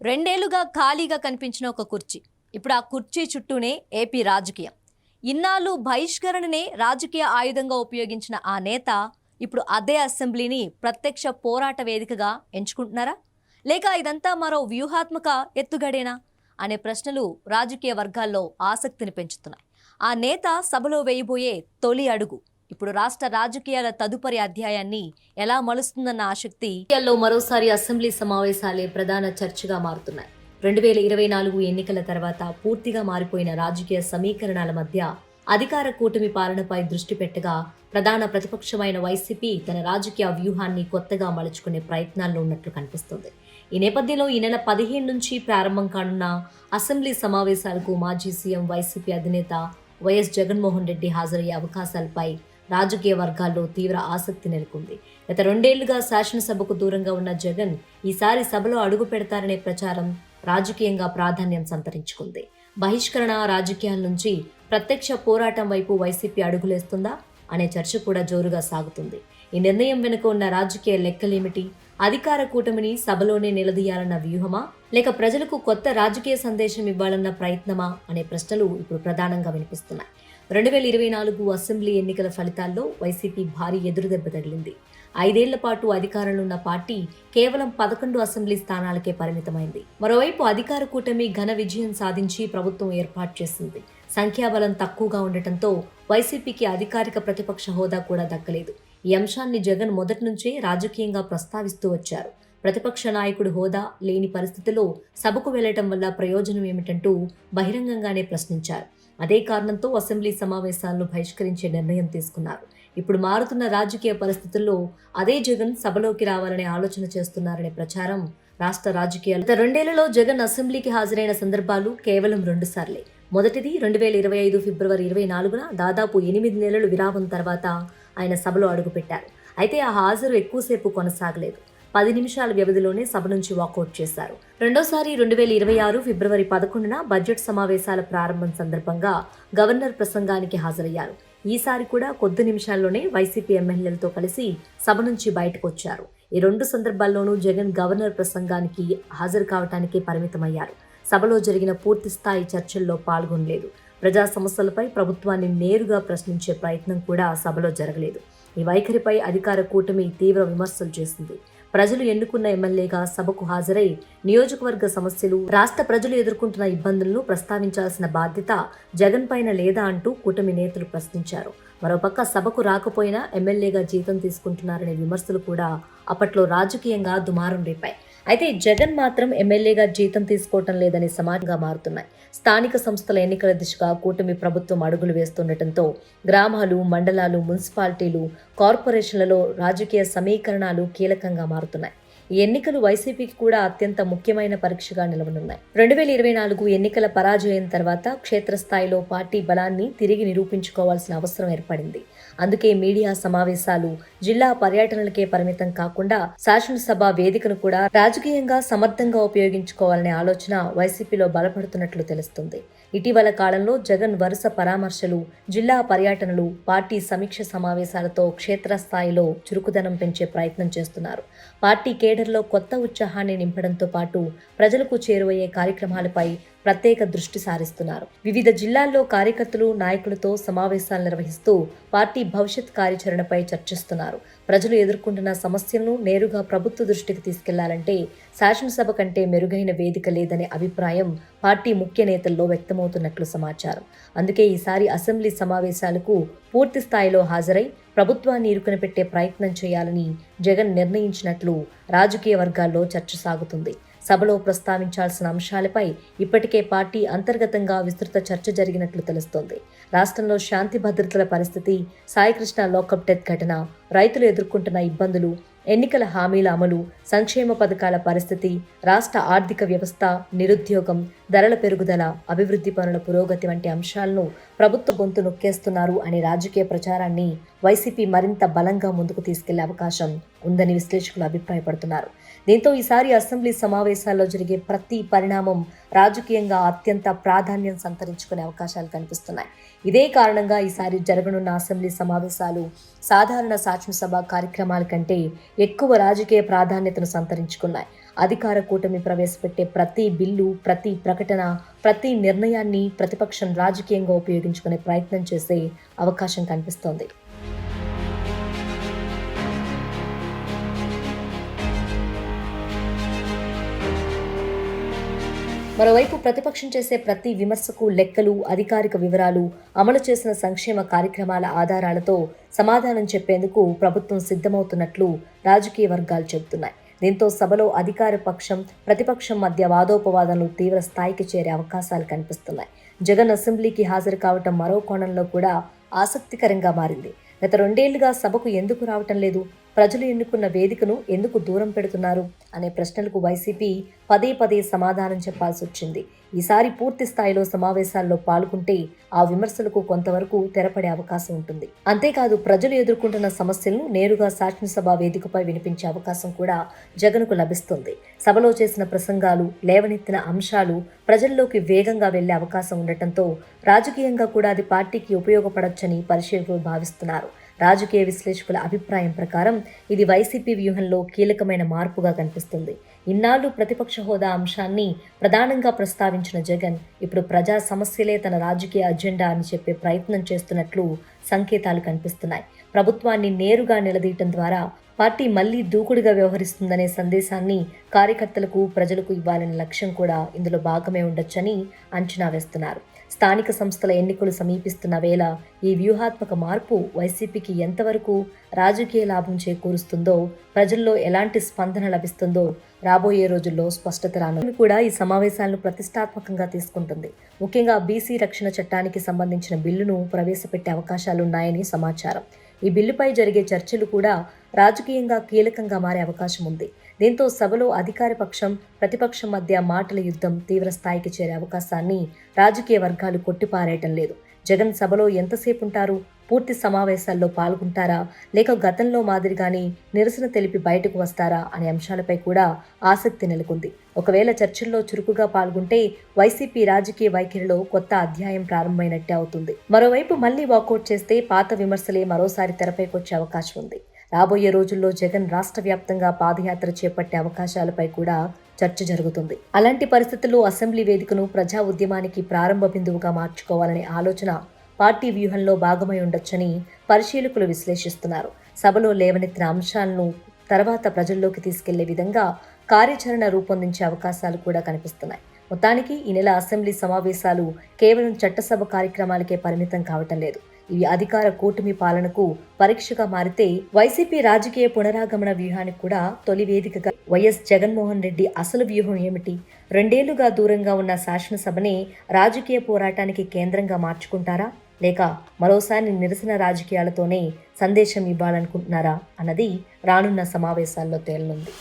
రెండేళ్లుగా ఖాళీగా కనిపించిన ఒక కుర్చీ ఇప్పుడు ఆ కుర్చీ చుట్టూనే ఏపీ రాజకీయం. ఇన్నాళ్ళు బహిష్కరణనే రాజకీయ ఆయుధంగా ఉపయోగించిన ఆ నేత ఇప్పుడు అదే అసెంబ్లీని ప్రత్యక్ష పోరాట వేదికగా ఎంచుకుంటున్నారా, లేక ఇదంతా మరో వ్యూహాత్మక ఎత్తుగడేనా అనే ప్రశ్నలు రాజకీయ వర్గాల్లో ఆసక్తిని పెంచుతున్నాయి. ఆ నేత సభలో వేయబోయే తొలి అడుగు ఇప్పుడు రాష్ట్ర రాజకీయాల తదుపరి అధ్యాయాన్ని ఎలా మలుస్తుందన్న ఆసక్తి మరోసారి అసెంబ్లీ సమావేశాలే ప్రధాన చర్చగా మారుతున్నాయి. 2024 ఎన్నికల తర్వాత పూర్తిగా మారిపోయిన రాజకీయ సమీకరణాల మధ్య అధికార కూటమి పాలనపై దృష్టి పెట్టగా ప్రధాన ప్రతిపక్షమైన వైసీపీ తన రాజకీయ వ్యూహాన్ని కొత్తగా మలుచుకునే ప్రయత్నాల్లో ఉన్నట్లు కనిపిస్తుంది. ఈ నేపథ్యంలో ఈ నెల 15 నుంచి ప్రారంభం కానున్న అసెంబ్లీ సమావేశాలకు మాజీ సీఎం వైసీపీ అధినేత వైఎస్ జగన్మోహన్ రెడ్డి హాజరయ్యే అవకాశాలపై రాజకీయ వర్గాల్లో తీవ్ర ఆసక్తి నెలకొంది. గత 2 ఏళ్లుగా శాసనసభకు దూరంగా ఉన్న జగన్ ఈసారి సభలో అడుగు పెడతారనే ప్రచారం రాజకీయంగా ప్రాధాన్యం సంతరించుకుంది. బహిష్కరణ రాజకీయాల నుంచి ప్రత్యక్ష పోరాటం వైపు వైసీపీ అడుగులేస్తుందా అనే చర్చ కూడా జోరుగా సాగుతుంది. ఈ నిర్ణయం వెనుక ఉన్న రాజకీయ లెక్కలేమిటి? అధికార కూటమిని సభలోనే నిలదీయాలన్న వ్యూహమా, లేక ప్రజలకు కొత్త రాజకీయ సందేశం ఇవ్వాలన్న ప్రయత్నమా అనే ప్రశ్నలు ఇప్పుడు ప్రధానంగా వినిపిస్తున్నాయి. 2024 అసెంబ్లీ ఎన్నికల ఫలితాల్లో వైసీపీ భారీ ఎదురుదెబ్బ తగిలింది. 5 ఏళ్ల పాటు అధికారంలో ఉన్న పార్టీ కేవలం 11 అసెంబ్లీ స్థానాలకే పరిమితమైంది. మరోవైపు అధికార కూటమి ఘన విజయం సాధించి ప్రభుత్వం ఏర్పాటు చేసింది. సంఖ్యాబలం తక్కువగా ఉండటంతో వైసీపీకి అధికారిక ప్రతిపక్ష హోదా కూడా దక్కలేదు. ఈ అంశాన్ని జగన్ మొదటి నుంచే రాజకీయంగా ప్రస్తావిస్తూ వచ్చారు. ప్రతిపక్ష నాయకుడు హోదా లేని పరిస్థితిలో సభకు వెళ్లటం వల్ల ప్రయోజనం ఏమిటంటూ బహిరంగంగానే ప్రశ్నించారు. అదే కారణంతో అసెంబ్లీ సమావేశాలను బహిష్కరించే నిర్ణయం తీసుకున్నారు. ఇప్పుడు మారుతున్న రాజకీయ పరిస్థితుల్లో అదే జగన్ సభలోకి రావాలనే ఆలోచన చేస్తున్నారనే ప్రచారం రాష్ట్ర రాజకీయాలు. గత 2 ఏళ్లలో జగన్ అసెంబ్లీకి హాజరైన సందర్భాలు కేవలం 2 సార్లే. మొదటిది 2025 ఫిబ్రవరి 24న దాదాపు 8 నెలలు విరామం తర్వాత ఆయన సభలో అడుగుపెట్టారు. అయితే ఆ హాజరు ఎక్కువసేపు కొనసాగలేదు. 10 నిమిషాల వ్యవధిలోనే సభ నుంచి వాకౌట్ చేశారు. రెండోసారి 2026 ఫిబ్రవరి 11న బడ్జెట్ సమావేశాల ప్రారంభం సందర్భంగా గవర్నర్ ప్రసంగానికి హాజరయ్యారు. ఈసారి కూడా కొద్ది నిమిషాల్లోనే వైసీపీ ఎమ్మెల్యేలతో కలిసి సభ నుంచి బయటకు వచ్చారు. ఈ 2 సందర్భాల్లోనూ జగన్ గవర్నర్ ప్రసంగానికి హాజరు కావటానికే పరిమితమయ్యారు. సభలో జరిగిన పూర్తి స్థాయి చర్చల్లో పాల్గొనలేదు. ప్రజా సమస్యలపై ప్రభుత్వాన్ని నేరుగా ప్రశ్నించే ప్రయత్నం కూడా సభలో జరగలేదు. ఈ వైఖరిపై అధికార కూటమి తీవ్ర విమర్శలు చేసింది. ప్రజలు ఎన్నుకున్న ఎమ్మెల్యేగా సభకు హాజరై నియోజకవర్గ సమస్యలు, రాష్ట్ర ప్రజలు ఎదుర్కొంటున్న ఇబ్బందులను ప్రస్తావించాల్సిన బాధ్యత జగన్ పైన లేదా అంటూ కూటమి నేతలు ప్రశ్నించారు. మరోపక్క సభకు రాకపోయినా ఎమ్మెల్యేగా జీతం తీసుకుంటున్నారనే విమర్శలు కూడా అప్పట్లో రాజకీయంగా దుమారం రేపాయి. అయితే జగన్ మాత్రం ఎమ్మెల్యేగా జీతం తీసుకోవటం లేదని సమాజంగా మారుతున్నాయి. స్థానిక సంస్థల ఎన్నికల దిశగా కూటమి ప్రభుత్వం అడుగులు వేస్తుండటంతో గ్రామాలు, మండలాలు, మున్సిపాలిటీలు, కార్పొరేషన్లలో రాజకీయ సమీకరణాలు కీలకంగా మారుతున్నాయి. ఈ ఎన్నికలు వైసీపీకి కూడా అత్యంత ముఖ్యమైన పరీక్షగా నిలవనున్నాయి. 2024 ఎన్నికల పరాజయం తర్వాత క్షేత్రస్థాయిలో పార్టీ బలాన్ని తిరిగి నిరూపించుకోవాల్సిన అవసరం ఏర్పడింది. అందుకే మీడియా సమావేశాలు, జిల్లా పర్యటనలకే పరిమితం కాకుండా శాసనసభ వేదికను కూడా రాజకీయంగా సమర్థంగా ఉపయోగించుకోవాలనే ఆలోచన వైసీపీలో బలపడుతున్నట్లు తెలుస్తుంది. ఇటీవల కాలంలో జగన్ వరుస పరామర్శలు, జిల్లా పర్యటనలు, పార్టీ సమీక్ష సమావేశాలతో క్షేత్రస్థాయిలో చురుకుదనం పెంచే ప్రయత్నం చేస్తున్నారు. పార్టీ కేడర్లో కొత్త ఉత్సాహాన్ని నింపడంతో పాటు ప్రజలకు చేరువయ్యే కార్యక్రమాలపై ప్రత్యేక దృష్టి సారిస్తున్నారు. వివిధ జిల్లాల్లో కార్యకర్తలు, నాయకులతో సమావేశాలు నిర్వహిస్తూ పార్టీ భవిష్యత్ కార్యాచరణపై చర్చిస్తున్నారు. ప్రజలు ఎదుర్కొంటున్న సమస్యలను నేరుగా ప్రభుత్వ దృష్టికి తీసుకెళ్లాలంటే శాసనసభ కంటే మెరుగైన వేదిక లేదనే అభిప్రాయం పార్టీ ముఖ్య నేతల్లో వ్యక్తమవుతున్నట్లు సమాచారం. అందుకే ఈసారి అసెంబ్లీ సమావేశాలకు పూర్తి స్థాయిలో హాజరై ప్రభుత్వాన్ని ఇరుకున పెట్టే ప్రయత్నం చేయాలని జగన్ నిర్ణయించినట్లు రాజకీయ వర్గాల్లో చర్చ సాగుతుంది. సభలో ప్రస్తావించాల్సిన అంశాలపై ఇప్పటికే పార్టీ అంతర్గతంగా విస్తృత చర్చ జరిగినట్లు తెలుస్తోంది. రాష్ట్రంలో శాంతి భద్రతల పరిస్థితి, సాయికృష్ణ లాకప్ డెత్ ఘటన, రైతులు ఎదుర్కొంటున్న ఇబ్బందులు, ఎన్నికల హామీల అమలు, సంక్షేమ పథకాల పరిస్థితి, రాష్ట్ర ఆర్థిక వ్యవస్థ, నిరుద్యోగం, ధరల పెరుగుదల, అభివృద్ధి పనుల పురోగతి వంటి అంశాలను ప్రభుత్వ గొంతు నొక్కేస్తున్నారు అనే రాజకీయ ప్రచారాన్ని వైసీపీ మరింత బలంగా ముందుకు తీసుకెళ్లే అవకాశం ఉందని విశ్లేషకులు అభిప్రాయపడుతున్నారు. దీంతో ఈసారి అసెంబ్లీ సమావేశాల్లో జరిగే ప్రతి పరిణామం రాజకీయంగా అత్యంత ప్రాధాన్యం సంతరించుకునే అవకాశాలు కనిపిస్తున్నాయి. ఇదే కారణంగా ఈసారి జరగనున్న అసెంబ్లీ సమావేశాలు సాధారణ శాసనసభ కార్యక్రమాల కంటే ఎక్కువ రాజకీయ ప్రాధాన్యతను సంతరించుకున్నాయి. అధికార కూటమి ప్రవేశపెట్టే ప్రతి బిల్లు, ప్రతి ప్రకటన, ప్రతి నిర్ణయాన్ని ప్రతిపక్షం రాజకీయంగా ఉపయోగించుకునే ప్రయత్నం చేసే అవకాశం కనిపిస్తోంది. మరోవైపు ప్రతిపక్షం చేసే ప్రతి విమర్శకు లెక్కలు, అధికారిక వివరాలు, అమలు చేసిన సంక్షేమ కార్యక్రమాల ఆధారాలతో సమాధానం చెప్పేందుకు ప్రభుత్వం సిద్ధమవుతున్నట్లు రాజకీయ వర్గాలు చెబుతున్నాయి. దీంతో సభలో అధికార పక్షం, ప్రతిపక్షం మధ్య వాదోపవాదనలు తీవ్ర స్థాయికి చేరే అవకాశాలు కనిపిస్తున్నాయి. జగన్ అసెంబ్లీకి హాజరు కావటం మరో కోణంలో కూడా ఆసక్తికరంగా మారింది. గత 2 ఏళ్లుగా సభకు ఎందుకు రావటం లేదు, ప్రజలు ఎన్నుకున్న వేదికను ఎందుకు దూరం పెడుతున్నారు అనే ప్రశ్నలకు వైసీపీ పదే సమాధానం చెప్పాల్సి వచ్చింది. ఈసారి పూర్తి స్థాయిలో సమావేశాల్లో పాల్గొంటే ఆ విమర్శలకు కొంతవరకు తెరపడే అవకాశం ఉంటుంది. అంతేకాదు, ప్రజలు ఎదుర్కొంటున్న సమస్యలను నేరుగా శాసనసభ వేదికపై వినిపించే అవకాశం కూడా జగన్కు లభిస్తుంది. సభలో చేసిన ప్రసంగాలు, లేవనెత్తిన అంశాలు ప్రజల్లోకి వేగంగా వెళ్లే అవకాశం ఉండటంతో రాజకీయంగా కూడా అది పార్టీకి ఉపయోగపడొచ్చని పరిశీలకులు భావిస్తున్నారు. రాజకీయ విశ్లేషకుల అభిప్రాయం ప్రకారం ఇది వైసీపీ వ్యూహంలో కీలకమైన మార్పుగా కనిపిస్తుంది. ఇన్నాళ్లు ప్రతిపక్ష హోదా అంశాన్ని ప్రధానంగా ప్రస్తావించిన జగన్ ఇప్పుడు ప్రజా సమస్యలే తన రాజకీయ అజెండా అని చెప్పే ప్రయత్నం చేస్తున్నట్లు సంకేతాలు కనిపిస్తున్నాయి. ప్రభుత్వాన్ని నేరుగా నిలదీయటం ద్వారా పార్టీ మళ్లీ దూకుడుగా వ్యవహరిస్తుందనే సందేశాన్ని కార్యకర్తలకు, ప్రజలకు ఇవ్వాలనే లక్ష్యం కూడా ఇందులో భాగమే ఉండొచ్చని అంచనా వేస్తున్నారు. స్థానిక సంస్థల ఎన్నికలు సమీపిస్తున్న వేళ ఈ వ్యూహాత్మక మార్పు వైసీపీకి ఎంతవరకు రాజకీయ లాభం చేకూరుస్తుందో, ప్రజల్లో ఎలాంటి స్పందన లభిస్తుందో రాబోయే రోజుల్లో స్పష్టత రానుంది. కూడా ఈ సమావేశాలను ప్రతిష్టాత్మకంగా తీసుకుంటుంది. ముఖ్యంగా బీసీ రక్షణ చట్టానికి సంబంధించిన బిల్లును ప్రవేశపెట్టే అవకాశాలున్నాయని సమాచారం. ఈ బిల్లుపై జరిగే చర్చలు కూడా రాజకీయంగా కీలకంగా మారే అవకాశం ఉంది. దీంతో సభలో అధికార పక్షం, ప్రతిపక్షం మధ్య మాటల యుద్ధం తీవ్ర స్థాయికి చేరే అవకాశాన్ని రాజకీయ వర్గాలు కొట్టిపారేయటం లేదు. జగన్ సభలో ఎంతసేపు ఉంటారు, పూర్తి సమావేశాల్లో పాల్గొంటారా, లేక గతంలో మాదిరిగానే నిరసన తెలిపి బయటకు వస్తారా అనే అంశాలపై కూడా ఆసక్తి నెలకొంది. ఒకవేళ చర్చల్లో చురుకుగా పాల్గొంటే వైసీపీ రాజకీయ వైఖరిలో కొత్త అధ్యాయం ప్రారంభమైనట్టే అవుతుంది. మరోవైపు మళ్లీ వాకౌట్ చేస్తే పాత విమర్శలే మరోసారి తెరపైకొచ్చే అవకాశం ఉంది. రాబోయే రోజుల్లో జగన్ రాష్ట్ర వ్యాప్తంగా పాదయాత్ర చేపట్టే అవకాశాలపై కూడా చర్చ జరుగుతుంది. అలాంటి పరిస్థితుల్లో అసెంబ్లీ వేదికను ప్రజా ఉద్యమానికి ప్రారంభ బిందువుగా మార్చుకోవాలనే ఆలోచన పార్టీ వ్యూహంలో భాగమై ఉండొచ్చని పరిశీలకులు విశ్లేషిస్తున్నారు. సభలో లేవనెత్తిన అంశాలను తర్వాత ప్రజల్లోకి తీసుకెళ్లే విధంగా కార్యాచరణ రూపొందించే అవకాశాలు కూడా కనిపిస్తున్నాయి. మొత్తానికి ఈ నెల అసెంబ్లీ సమావేశాలు కేవలం చట్టసభ కార్యక్రమాలకే పరిమితం కావటం లేదు. ఇవి అధికార కూటమి పాలనకు పరీక్షగా మారితే వైసీపీ రాజకీయ పునరాగమన వ్యూహానికి కూడా తొలి వేదికగా వైఎస్ జగన్మోహన్ రెడ్డి అసలు వ్యూహం ఏమిటి? 2 ఏళ్లుగా దూరంగా ఉన్న శాసనసభనే రాజకీయ పోరాటానికి కేంద్రంగా మార్చుకుంటారా, లేక మరోసారి నిరసన రాజకీయాలతోనే సందేశం ఇవ్వాలనుకుంటున్నారా అన్నది రానున్న సమావేశాల్లో తేలనుంది.